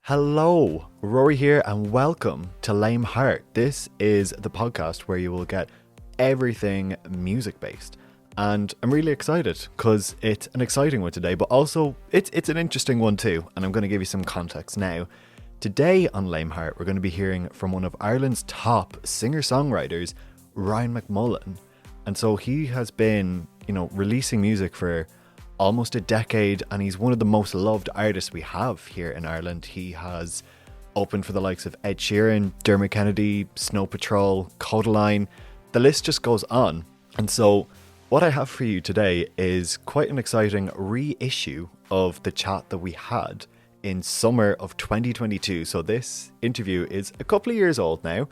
Hello, Rory here and welcome to Léim Thart. This is the podcast where you will get everything music based. And I'm really excited because it's an exciting one today, but also it's an interesting one too. And I'm going to give you some context now. Today on Léim Thart, we're going to be hearing from one of Ireland's top singer-songwriters, Ryan McMullan. And so he has been, releasing music for almost a decade, and he's one of the most loved artists we have here in Ireland. He has opened for the likes of Ed Sheeran, Dermot Kennedy, Snow Patrol, Codaline. The list just goes on. And so what I have for you today is quite an exciting reissue of the chat that we had in summer of 2022. So this interview is a couple of years old now,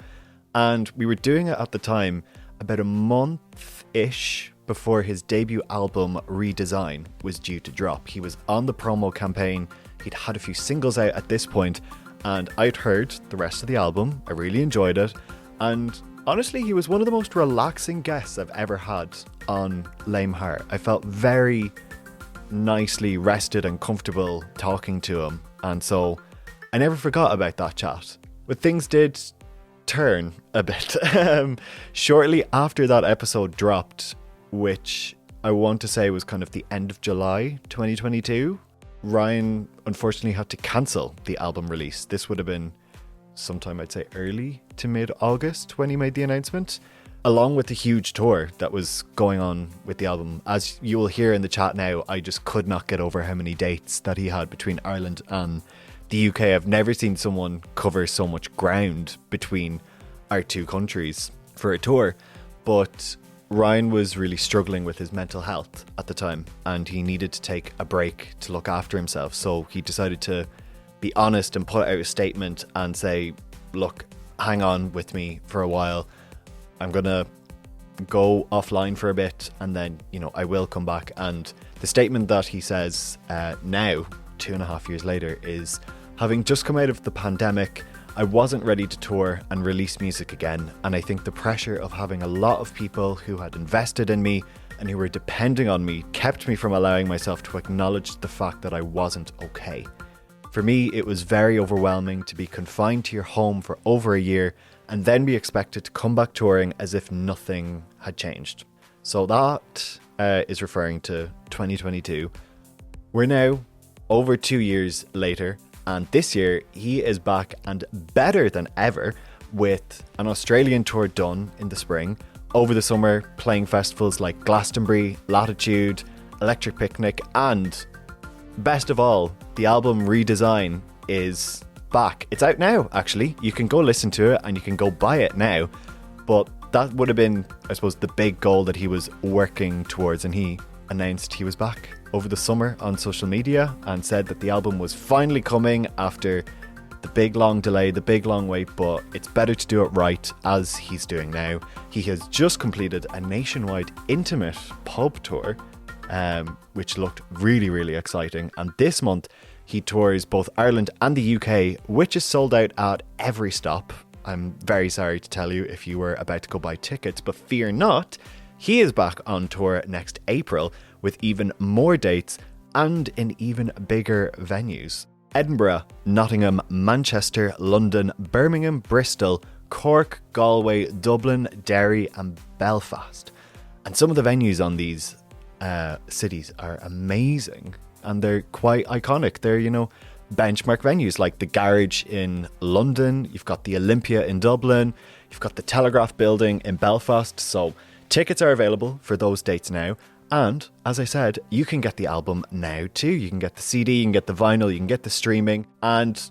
and we were doing it at the time about a month-ish before his debut album Redesign was due to drop. He was on the promo campaign, he'd had a few singles out at this point, and I'd heard the rest of the album. I really enjoyed it, and honestly he was one of the most relaxing guests I've ever had on Léim Thart. I felt very nicely rested and comfortable talking to him, and so I never forgot about that chat. But things did turn a bit. Shortly after that episode dropped, which I want to say was kind of the end of July 2022, Ryan unfortunately had to cancel the album release. This would have been sometime, I'd say, early to mid-August when he made the announcement, along with the huge tour that was going on with the album. As you will hear in the chat now, I just could not get over how many dates that he had between Ireland and the UK. I've never seen someone cover so much ground between our two countries for a tour, but Ryan was really struggling with his mental health at the time, and he needed to take a break to look after himself. So he decided to be honest and put out a statement and say, look, hang on with me for a while. I'm going to go offline for a bit, and then, I will come back. And the statement that he says now, 2.5 years later, is, having just come out of the pandemic, I wasn't ready to tour and release music again, and I think the pressure of having a lot of people who had invested in me and who were depending on me kept me from allowing myself to acknowledge the fact that I wasn't okay. For me, it was very overwhelming to be confined to your home for over a year and then be expected to come back touring as if nothing had changed. So that is referring to 2022. We're now over 2 years later, and this year, he is back and better than ever, with an Australian tour done in the spring, over the summer playing festivals like Glastonbury, Latitude, Electric Picnic, and best of all, the album Redesign is back. It's out now, actually. You can go listen to it and you can go buy it now. But that would have been, I suppose, the big goal that he was working towards, and he announced he was back over the summer on social media and said that the album was finally coming after the big long delay, the big long wait, but it's better to do it right, as he's doing now. He has just completed a nationwide intimate pub tour, which looked really, really exciting. And this month he tours both Ireland and the UK, which is sold out at every stop. I'm very sorry to tell you if you were about to go buy tickets, but fear not. He is back on tour next April with even more dates and in even bigger venues. Edinburgh, Nottingham, Manchester, London, Birmingham, Bristol, Cork, Galway, Dublin, Derry and Belfast. And some of the venues on these cities are amazing, and they're quite iconic. They're, benchmark venues like the Garage in London, you've got the Olympia in Dublin, you've got the Telegraph Building in Belfast. So tickets are available for those dates now. And as I said, you can get the album now too. You can get the CD, you can get the vinyl, you can get the streaming. And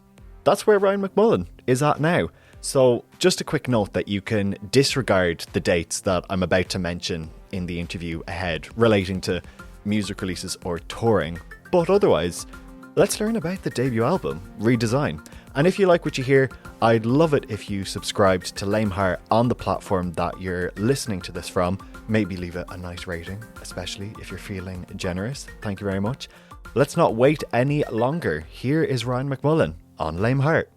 that's where Ryan McMullan is at now. So just a quick note that you can disregard the dates that I'm about to mention in the interview ahead relating to music releases or touring. But otherwise, let's learn about the debut album, Redesign. And if you like what you hear, I'd love it if you subscribed to Léim Thart on the platform that you're listening to this from. Maybe leave it a nice rating, especially if you're feeling generous. Thank you very much. Let's not wait any longer. Here is Ryan McMullan on Léim Thart.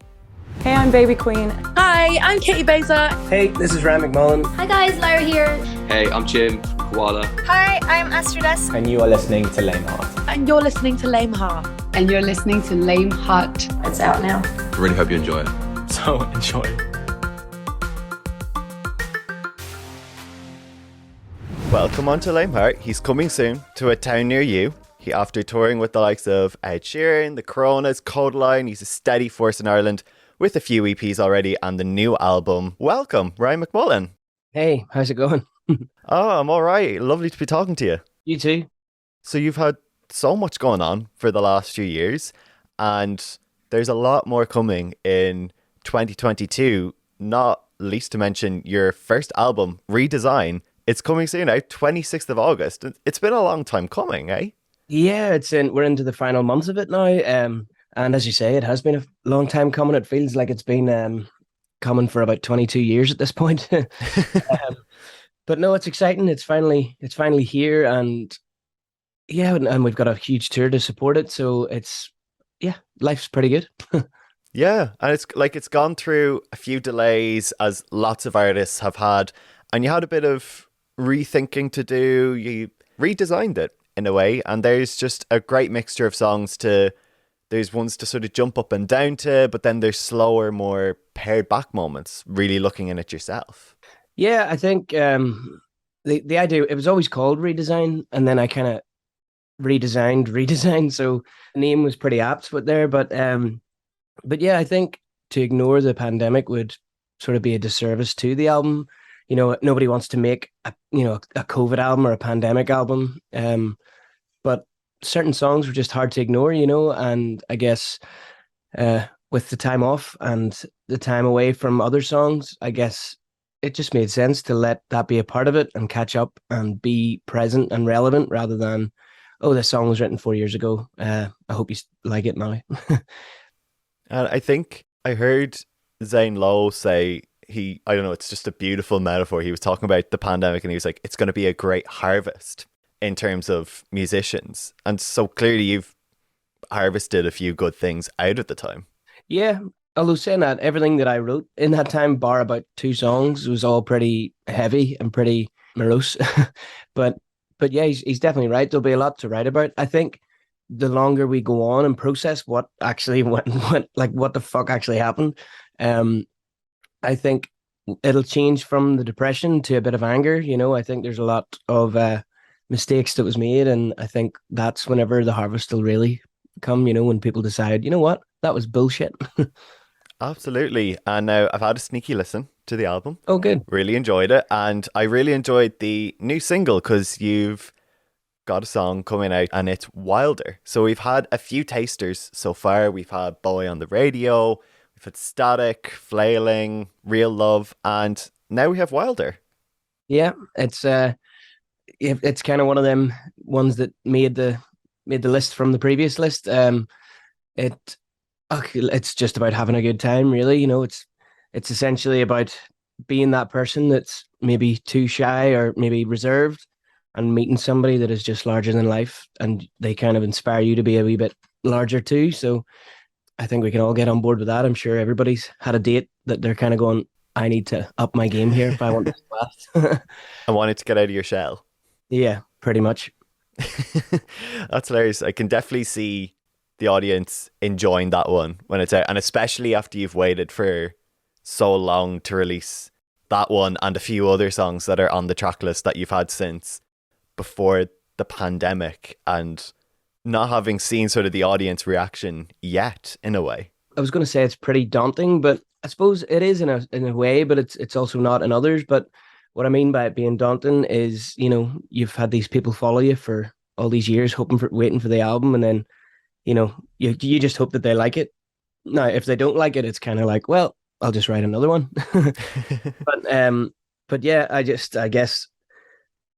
Hey, I'm Baby Queen. Hi, I'm Katie Beza. Hey, this is Ryan McMullan. Hi guys, Lara here. Hey, I'm Jim from Koala. Hi, I'm Astrides. And you are listening to Léim Thart. And you're listening to Léim Thart. and you're listening to Léim Thart. It's out now. I really hope you enjoy it. So enjoy. Welcome on to Léim Thart. He's coming soon to a town near you. After touring with the likes of Ed Sheeran, the Coronas, Codeline, he's a steady force in Ireland with a few EPs already and the new album. Welcome, Ryan McMullan. Hey, how's it going? Oh, I'm all right. Lovely to be talking to you. You too. So you've had so much going on for the last few years, and there's a lot more coming in 2022, not least to mention your first album, Redesign. It's coming soon out, 26th of August. It's been a long time coming, eh? Yeah, we're into the final months of it now. And as you say, it has been a long time coming. It feels like it's been coming for about 22 years at this point. But no, it's exciting. It's finally here, and yeah, and we've got a huge tour to support it. So life's pretty good. Yeah, and it's gone through a few delays, as lots of artists have had, and you had a bit of rethinking to do. You redesigned it in a way, and there's just a great mixture of songs. There's ones to sort of jump up and down to, but then there's slower, more pared back moments, really looking in at yourself. Yeah, I think the idea, it was always called Redesign, and then I kind of redesigned. So the name was pretty apt, but yeah, I think to ignore the pandemic would sort of be a disservice to the album. You know, nobody wants to make a COVID album or a pandemic album, but certain songs were just hard to ignore, and I guess with the time off and the time away from other songs, I guess it just made sense to let that be a part of it and catch up and be present and relevant, rather than, oh, this song was written 4 years ago. I hope you like it now. And I think I heard Zane Lowe say, I don't know, it's just a beautiful metaphor. He was talking about the pandemic and he was like, it's going to be a great harvest in terms of musicians. And so clearly you've harvested a few good things out of the time. Yeah. Although saying that, everything that I wrote in that time, bar about 2 songs, was all pretty heavy and pretty morose. but yeah, he's definitely right. There'll be a lot to write about. I think the longer we go on and process what actually went like what the fuck actually happened, I think it'll change from the depression to a bit of anger. I think there's a lot of mistakes that was made, and I think that's whenever the harvest will really come, when people decide, you know what, that was bullshit. Absolutely. And now I've had a sneaky listen to the album. Oh, good. Really enjoyed it. And I really enjoyed the new single, because you've got a song coming out and it's Wilder. So we've had a few tasters so far. We've had Boy on the Radio, we've had Static, Flailing, Real Love, and now we have Wilder. Yeah, it's kind of one of them ones that made the list from the previous list. It's just about having a good time, really. It's essentially about being that person that's maybe too shy or maybe reserved, and meeting somebody that is just larger than life, and they kind of inspire you to be a wee bit larger too. So I think we can all get on board with that. I'm sure everybody's had a date that they're kind of going, I need to up my game here if I want this to last. I wanted to get out of your shell. Yeah, pretty much. That's hilarious. I can definitely see the audience enjoying that one when it's out, and especially after you've waited for so long to release that one and a few other songs that are on the track list that you've had since before the pandemic, and not having seen sort of the audience reaction yet, in a way. I was going to say it's pretty daunting, but I suppose it is in a way, but it's also not in others. But what I mean by it being daunting is, you've had these people follow you for all these years, waiting for the album, and then, you just hope that they like it. Now, if they don't like it, it's kind of like, well, I'll just write another one. But yeah, I guess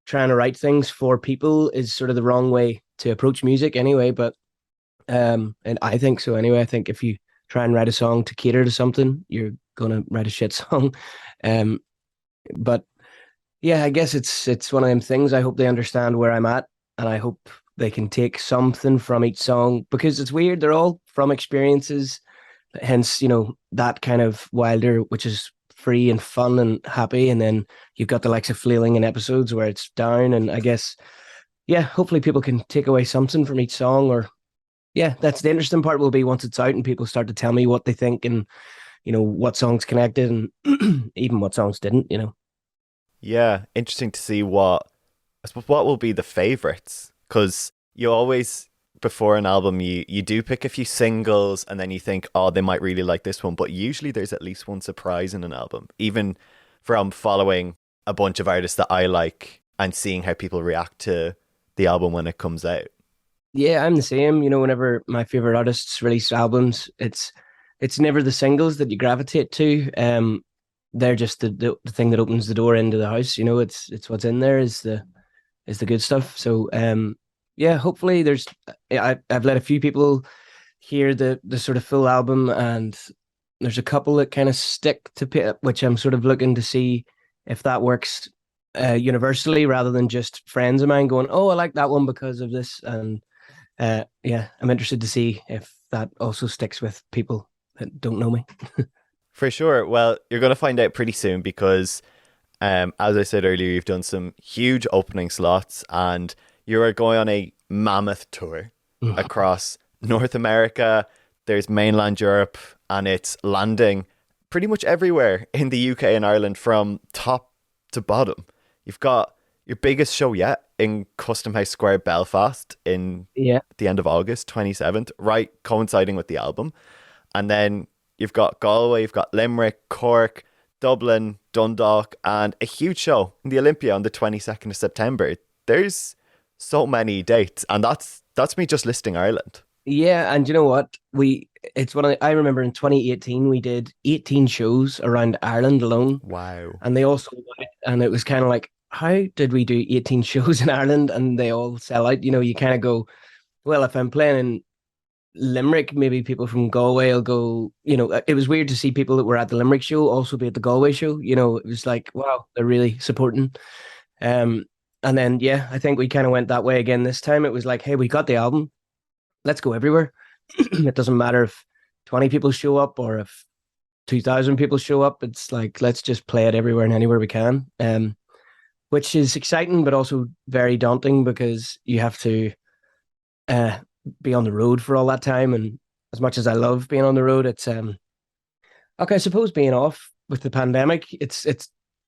trying to write things for people is sort of the wrong way to approach music anyway. But and I think so anyway. I think if you try and write a song to cater to something, you're gonna write a shit song. But yeah, I guess it's one of them things. I hope they understand where I'm at, and I hope they can take something from each song, because it's weird. They're all from experiences, hence, that kind of Wilder, which is free and fun and happy. And then you've got the likes of Flailing and Episodes where it's down. And I guess, yeah, hopefully people can take away something from each song, or Yeah, that's the interesting part will be once it's out and people start to tell me what they think and, what songs connected and even what songs didn't. Yeah, interesting to see I suppose what will be the favorites, because you always, before an album, you do pick a few singles and then you think, oh, they might really like this one, but usually there's at least one surprise in an album, even from following a bunch of artists that I like and seeing how people react to the album when it comes out. Yeah, I'm the same. Whenever my favorite artists release albums, it's never the singles that you gravitate to. They're just the thing that opens the door into the house. It's what's in there is the good stuff. So yeah, hopefully I've let a few people hear the sort of full album, and there's a couple that kind of stick to Pit, which I'm sort of looking to see if that works universally rather than just friends of mine going, oh, I like that one because of this. And yeah, I'm interested to see if that also sticks with people that don't know me. For sure. Well, you're going to find out pretty soon because, as I said earlier, you've done some huge opening slots and you are going on a mammoth tour across North America. There's mainland Europe, and it's landing pretty much everywhere in the UK and Ireland from top to bottom. You've got your biggest show yet in Custom House Square, Belfast, in the end of August, 27th, right coinciding with the album. And then you've got Galway, you've got Limerick, Cork, Dublin, Dundalk, and a huge show in the Olympia on the 22nd of September. There's so many dates, and that's me just listing Ireland. Yeah, and you know what? I remember in 2018 we did 18 shows around Ireland alone. Wow. And they all sold out, and it was kind of like, how did we do 18 shows in Ireland and they all sell out? You kind of go, well, if I'm playing in Limerick, maybe people from Galway will go, it was weird to see people that were at the Limerick show also be at the Galway show. It was like, wow, they're really supporting. And then, yeah, I think we kind of went that way again this time. It was like, hey, we got the album. Let's go everywhere. It doesn't matter if 20 people show up or if 2,000 people show up. It's like, let's just play it everywhere and anywhere we can. Which is exciting, but also very daunting because you have to be on the road for all that time. And as much as I love being on the road, it's okay, I suppose being off with the pandemic, it's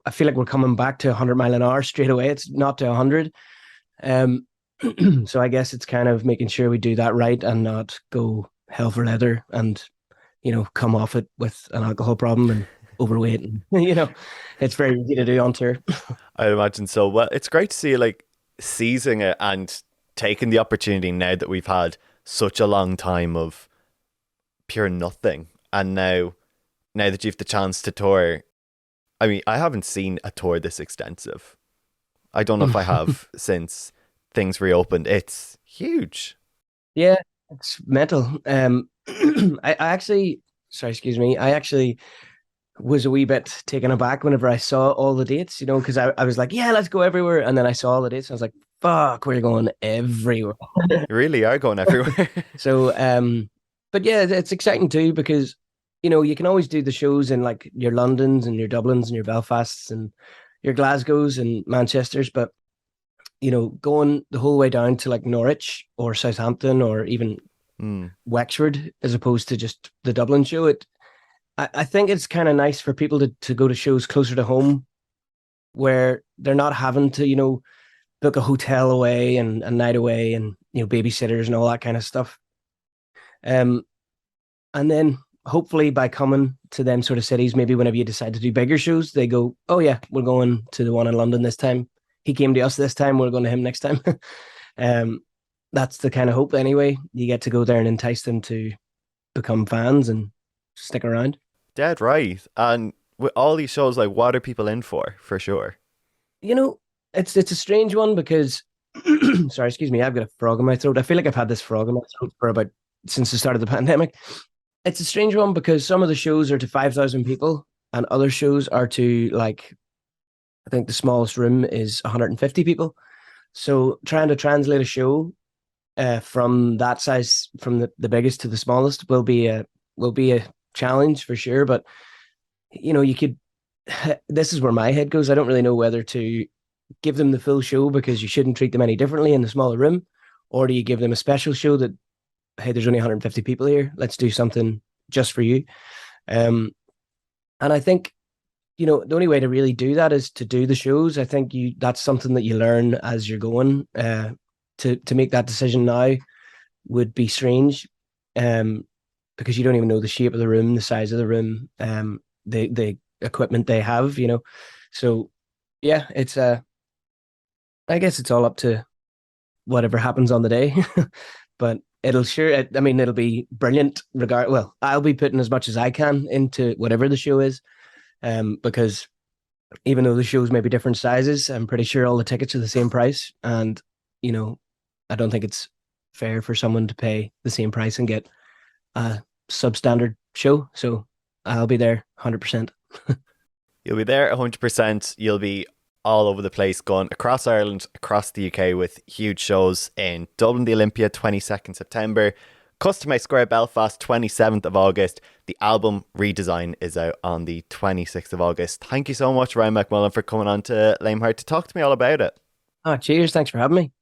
I feel like we're coming back to 100 mile an hour straight away. It's not to 100. So I guess it's kind of making sure we do that right and not go hell for leather and come off it with an alcohol problem and overweight, and it's very easy to do on tour. I'd imagine so. Well, it's great to see like seizing it and taking the opportunity now that we've had such a long time of pure nothing, and now that you've the chance to tour. I mean, I haven't seen a tour this extensive. I don't know if I have since things reopened. It's huge. Yeah, it's mental. I actually, sorry, excuse me. I actually was a wee bit taken aback whenever I saw all the dates, because I was like, yeah, let's go everywhere. And then I saw all the dates and I was like, fuck, we're going everywhere. You really are going everywhere. So, but yeah, it's exciting too because, you can always do the shows in like your Londons and your Dublins and your Belfasts and your Glasgows and Manchesters, but going the whole way down to like Norwich or Southampton or even Wexford as opposed to just the Dublin show, I think it's kind of nice for people to go to shows closer to home where they're not having to, book a hotel away and a night away and, babysitters and all that kind of stuff. And then hopefully by coming to them sort of cities, maybe whenever you decide to do bigger shows, they go, oh yeah, we're going to the one in London this time. He came to us this time, we're going to him next time. That's the kind of hope anyway. You get to go there and entice them to become fans and stick around. Dead right. And with all these shows, like, what are people in for sure? It's a strange one because, sorry, excuse me, I've got a frog in my throat. I feel like I've had this frog in my throat for since the start of the pandemic. It's a strange one because some of the shows are to 5,000 people and other shows are to like, I think the smallest room is 150 people. So trying to translate a show from that size, from the biggest to the smallest, will be a challenge for sure. But you could. This is where my head goes. I don't really know whether to give them the full show because you shouldn't treat them any differently in the smaller room, or do you give them a special show that hey, there's only 150 people here. Let's do something just for you. And I think, you know, the only way to really do that is to do the shows. I think that's something that you learn as you're going. To make that decision now would be strange, because you don't even know the shape of the room, the size of the room, the equipment they have, you know. So yeah, it's I guess it's all up to whatever happens on the day. But it'll be brilliant well, I'll be putting as much as I can into whatever the show is, because even though the shows may be different sizes, I'm pretty sure all the tickets are the same price. And, you know, I don't think it's fair for someone to pay the same price and get a substandard show. So I'll be there 100%. You'll be there 100%. You'll be all over the place, going across Ireland, across the UK, with huge shows in Dublin, the Olympia, 22nd September, Custom House Square, Belfast, 27th of August. The album Redesign is out on the 26th of August. Thank you so much, Ryan McMullan, for coming on to Léim Thart to talk to me all about it. Oh, cheers. Thanks for having me.